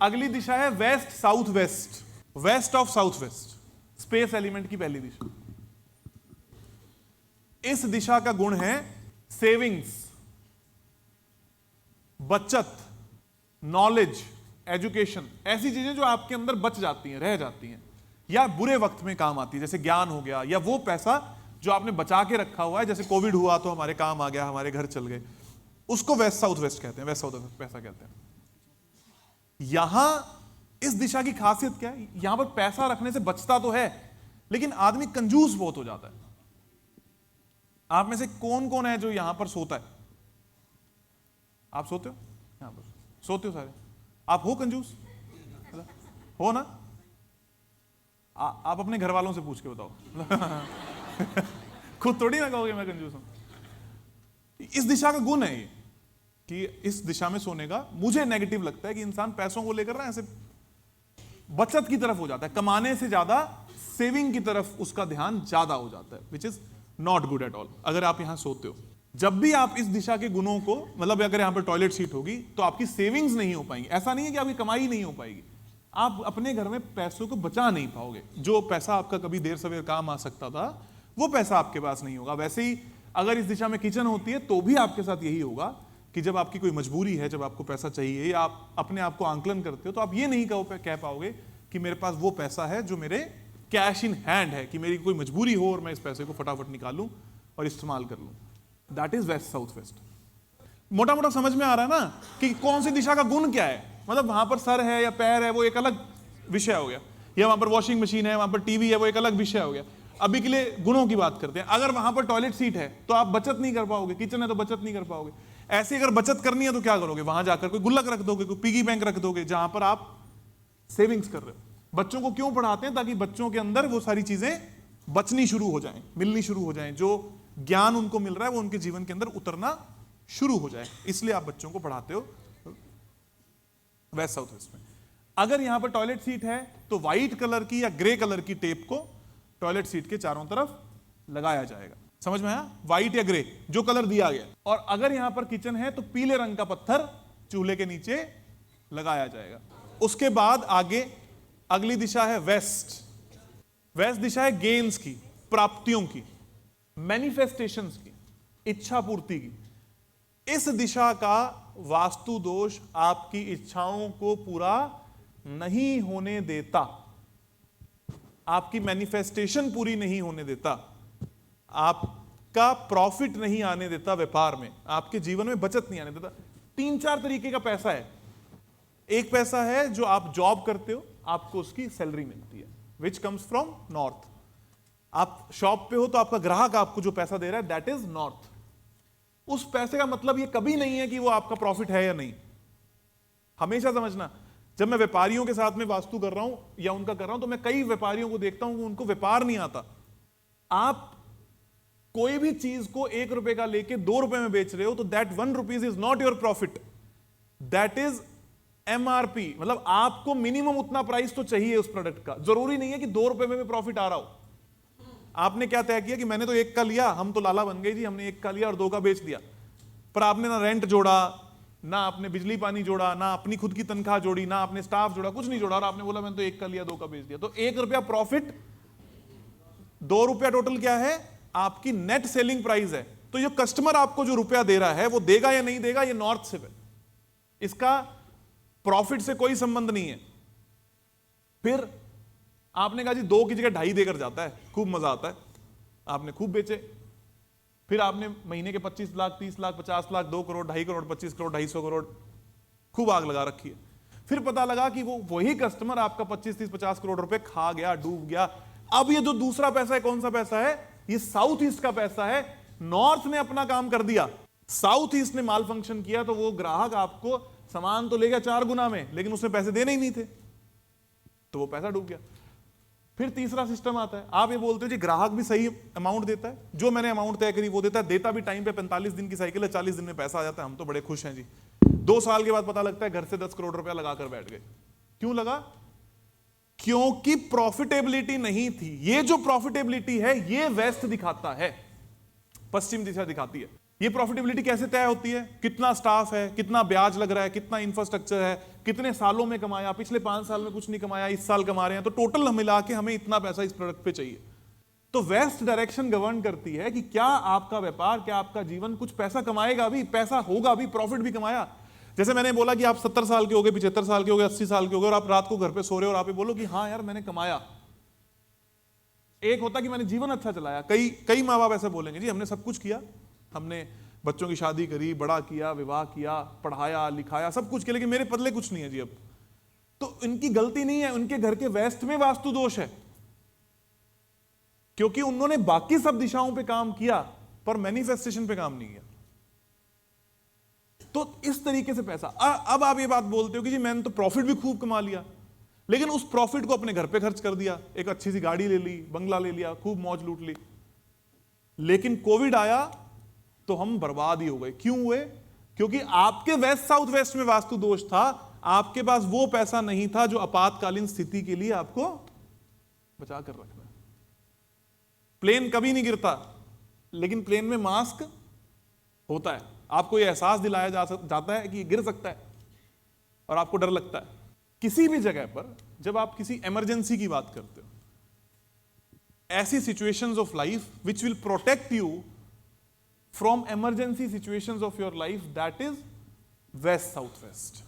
अगली दिशा है west south west, west of south west, space element की पहली दिशा। इस दिशा का गुण है सेविंग्स, बचत, नॉलेज, एजुकेशन, ऐसी चीजें जो आपके अंदर बच जाती हैं, रह जाती हैं या बुरे वक्त में काम आती है, जैसे ज्ञान हो गया या वो पैसा जो आपने बचा के रखा हुआ है, जैसे कोविड हुआ तो हमारे काम आ गया, हमारे घर चल गए, उसको वेस्ट साउथ वेस्ट कहते हैं, वेस्ट साउथ वेस्ट पैसा कहते हैं। यहां इस दिशा की खासियत क्या है, यहां पर पैसा रखने से बचता तो है लेकिन आदमी कंजूस बहुत हो जाता है। आप में से कौन कौन है जो यहां पर सोता है? आप सोते हो? यहां पर सोते हो सारे? आप हो कंजूस? हो ना? आप अपने घर वालों से पूछ के बताओ। खुद थोड़ी ना कहोगे मैं कंजूस हूं। इस दिशा का गुण है ये कि इस दिशा में सोने का मुझे नेगेटिव लगता है कि इंसान पैसों को लेकर ना ऐसे बचत की तरफ हो जाता है, कमाने से ज्यादा सेविंग की तरफ उसका ध्यान ज्यादा हो जाता है, which is not good at all. अगर आप यहां सोते हो, जब भी आप इस दिशा के गुणों को, मतलब अगर यहां पर टॉयलेट सीट होगी तो आपकी सेविंग्स नहीं हो पाएंगी। ऐसा नहीं है कि आपकी कमाई नहीं हो पाएगी, आप अपने घर में पैसों को बचा नहीं पाओगे। जो पैसा आपका कभी देर सवेर काम आ सकता था वो पैसा आपके पास नहीं होगा। वैसे ही अगर इस दिशा में किचन होती है तो भी आपके साथ यही होगा कि जब आपकी कोई मजबूरी है, जब आपको पैसा चाहिए या आप अपने आप को आंकलन करते हो तो आप ये नहीं कह पाओगे कि मेरे पास वो पैसा है जो मेरे कैश इन हैंड है, कि मेरी कोई मजबूरी हो और मैं इस पैसे को फटाफट निकालूं और इस्तेमाल कर लूं। That is waste south waste. मोटा मोटा समझ में आ रहा है ना कि कौन सी दिशा का गुण क्या है। मतलब वहां पर सर है या पैर है वो एक अलग विषय हो गया, या वहां पर वॉशिंग मशीन है, वहां पर टीवी है, वो एक अलग विषय हो गया। अभी के लिए गुणों की बात करते हैं। अगर वहां पर टॉयलेट सीट है तो आप बचत नहीं कर पाओगे, किचन है तो बचत नहीं कर पाओगे। ऐसे अगर बचत करनी है तो क्या करोगे? वहां जाकर कोई गुल्लक रख दोगे, कोई पिगी बैंक रख दोगे जहां पर आप सेविंग्स कर रहे हो। बच्चों को क्यों पढ़ाते हैं? ताकि बच्चों के अंदर वो सारी चीजें बचनी शुरू हो जाएं, मिलनी शुरू हो जाएं, जो ज्ञान उनको मिल रहा है वो उनके जीवन के अंदर उतरना शुरू हो जाए। इसलिए आप बच्चों को पढ़ाते हो वेस्ट साउथ वेस्ट में। अगर यहां पर टॉयलेट सीट है तो व्हाइट कलर की या ग्रे कलर की टेप को टॉयलेट सीट के चारों तरफ लगाया जाएगा। समझ में आया? व्हाइट या ग्रे, जो कलर दिया गया। और अगर यहां पर किचन है तो पीले रंग का पत्थर चूल्हे के नीचे लगाया जाएगा। उसके बाद आगे अगली दिशा है वेस्ट। वेस्ट दिशा है गेन्स की, प्राप्तियों की, मैनिफेस्टेशंस की, इच्छा पूर्ति की। इस दिशा का वास्तु दोष आपकी इच्छाओं को पूरा नहीं होने देता, आपकी मैनिफेस्टेशन पूरी नहीं होने देता, आपका प्रॉफिट नहीं आने देता, व्यापार में आपके जीवन में बचत नहीं आने देता। 3-4 तरीके का पैसा है। एक पैसा है जो आप जॉब करते हो, आपको उसकी सैलरी मिलती है, विच कम्स फ्रॉम नॉर्थ। आप शॉप पे हो तो आपका ग्राहक आपको जो पैसा दे रहा है दैट इज नॉर्थ। उस पैसे का मतलब ये कभी नहीं है कि वो आपका प्रॉफिट है या नहीं। हमेशा समझना, जब मैं व्यापारियों के साथ में वास्तु कर रहा हूं या उनका कर रहा हूं तो मैं कई व्यापारियों को देखता हूं कि उनको व्यापार नहीं आता। आप कोई भी चीज को 1 रुपए का लेके 2 रुपए में बेच रहे हो तो that 1 rupees is not your profit, that is MRP. मतलब आपको मिनिमम उतना प्राइस तो चाहिए उस प्रोडक्ट का। जरूरी नहीं है कि 2 रुपए में भी प्रॉफिट आ रहा हो। आपने क्या तय किया कि मैंने तो 1 का लिया, हम तो लाला बन गए जी, हमने 1 का लिया और 2 का बेच दिया। पर आपने ना रेंट जोड़ा, ना आपने बिजली पानी जोड़ा, ना अपनी खुद की तनख्वाह जोड़ी, ना आपने स्टाफ जोड़ा, कुछ नहीं जोड़ा और आपने बोला मैंने तो 1 का लिया 2 का बेच दिया। तो 1 रुपया प्रॉफिट, 2 रुपया टोटल क्या है? आपकी नेट सेलिंग प्राइस है। तो ये कस्टमर आपको जो रुपया दे रहा है वो देगा या नहीं देगा, ये नॉर्थ से है, इसका प्रॉफिट से कोई संबंध नहीं है। फिर आपने कहा जी 2 की जगह 2.5 देकर जाता है, खूब मजा आता है, आपने खूब बेचे। फिर आपने महीने के 25 लाख, 30 लाख, 50 लाख, 2 करोड़, 2.5 करोड़, 25 करोड़, 250 करोड़, खूब आग लगा रखी है। फिर पता लगा कि वो वही कस्टमर आपका 25, 30, 50 करोड़ रुपए खा गया, डूब गया। अब ये जो दूसरा पैसा है, कौन सा पैसा है? ये साउथ ईस्ट का पैसा है। नॉर्थ ने अपना काम कर दिया, साउथ ईस्ट ने माल फंक्शन किया। तो वो ग्राहक आपको सामान तो ले गया 4 गुना में, लेकिन उसने पैसे देने ही नहीं थे, तो वो पैसा डूब गया। फिर तीसरा सिस्टम आता है, आप ये बोलते हो जी ग्राहक भी सही अमाउंट देता है, जो मैंने अमाउंट तय करी वो देता है, देता भी टाइम पे। 45 दिन की साइकिल है, 40 दिन में पैसा आ जाता है, हम तो बड़े खुश हैं जी। 2 साल के बाद पता लगता है घर से 10 करोड़ रुपया लगाकर बैठ गए। क्यों लगा? क्योंकि प्रॉफिटेबिलिटी नहीं थी। ये जो प्रॉफिटेबिलिटी है ये वेस्ट दिखाता है, पश्चिम दिशा दिखाती है। ये प्रॉफिटेबिलिटी कैसे तय होती है? कितना स्टाफ है, कितना ब्याज लग रहा है, कितना इंफ्रास्ट्रक्चर है, कितने सालों में कमाया, पिछले 5 साल में कुछ नहीं कमाया, इस साल कमा रहे हैं, तो टोटल मिला के हमें इतना पैसा इस प्रोडक्ट पे चाहिए। तो वेस्ट डायरेक्शन गवर्न करती है कि क्या आपका व्यापार, क्या आपका जीवन कुछ पैसा कमाएगा भी, पैसा होगा भी, प्रॉफिट भी कमाया। जैसे मैंने बोला कि आप 70 साल के हो गए, 75 साल के हो गए, 80 साल के हो गए, और आप रात को घर पे सो रहे हो और आप ये बोलो कि हाँ यार मैंने कमाया। एक होता कि मैंने जीवन अच्छा चलाया। कई माँ बाप ऐसे बोलेंगे जी हमने सब कुछ किया, हमने बच्चों की शादी करी, बड़ा किया, विवाह किया, पढ़ाया लिखाया, सब कुछ किया, लेकिन मेरे पल्ले कुछ नहीं है जी अब। तो इनकी गलती नहीं है, उनके घर के वेस्ट में वास्तु दोष है, क्योंकि उन्होंने बाकी सब दिशाओं पे काम किया पर मैनिफेस्टेशन पे काम नहीं किया। तो इस तरीके से पैसा, अब आप ये बात बोलते हो कि जी मैंने तो प्रॉफिट भी खूब कमा लिया, लेकिन उस प्रॉफिट को अपने घर पे खर्च कर दिया, एक अच्छी सी गाड़ी ले ली, बंगला ले लिया, खूब मौज लूट ली, लेकिन कोविड आया तो हम बर्बाद ही हो गए। क्यों हुए? क्योंकि आपके वेस्ट साउथ वेस्ट में वास्तु दोष था, आपके पास वो पैसा नहीं था जो आपातकालीन स्थिति के लिए आपको बचा कर रखना है। प्लेन कभी नहीं गिरता, लेकिन प्लेन में मास्क होता है, आपको यह एहसास दिलाया जाता है कि गिर सकता है और आपको डर लगता है। किसी भी जगह पर जब आप किसी इमरजेंसी की बात करते हो, ऐसी situations of life which will protect you from emergency situations of your life, that is waste south waste.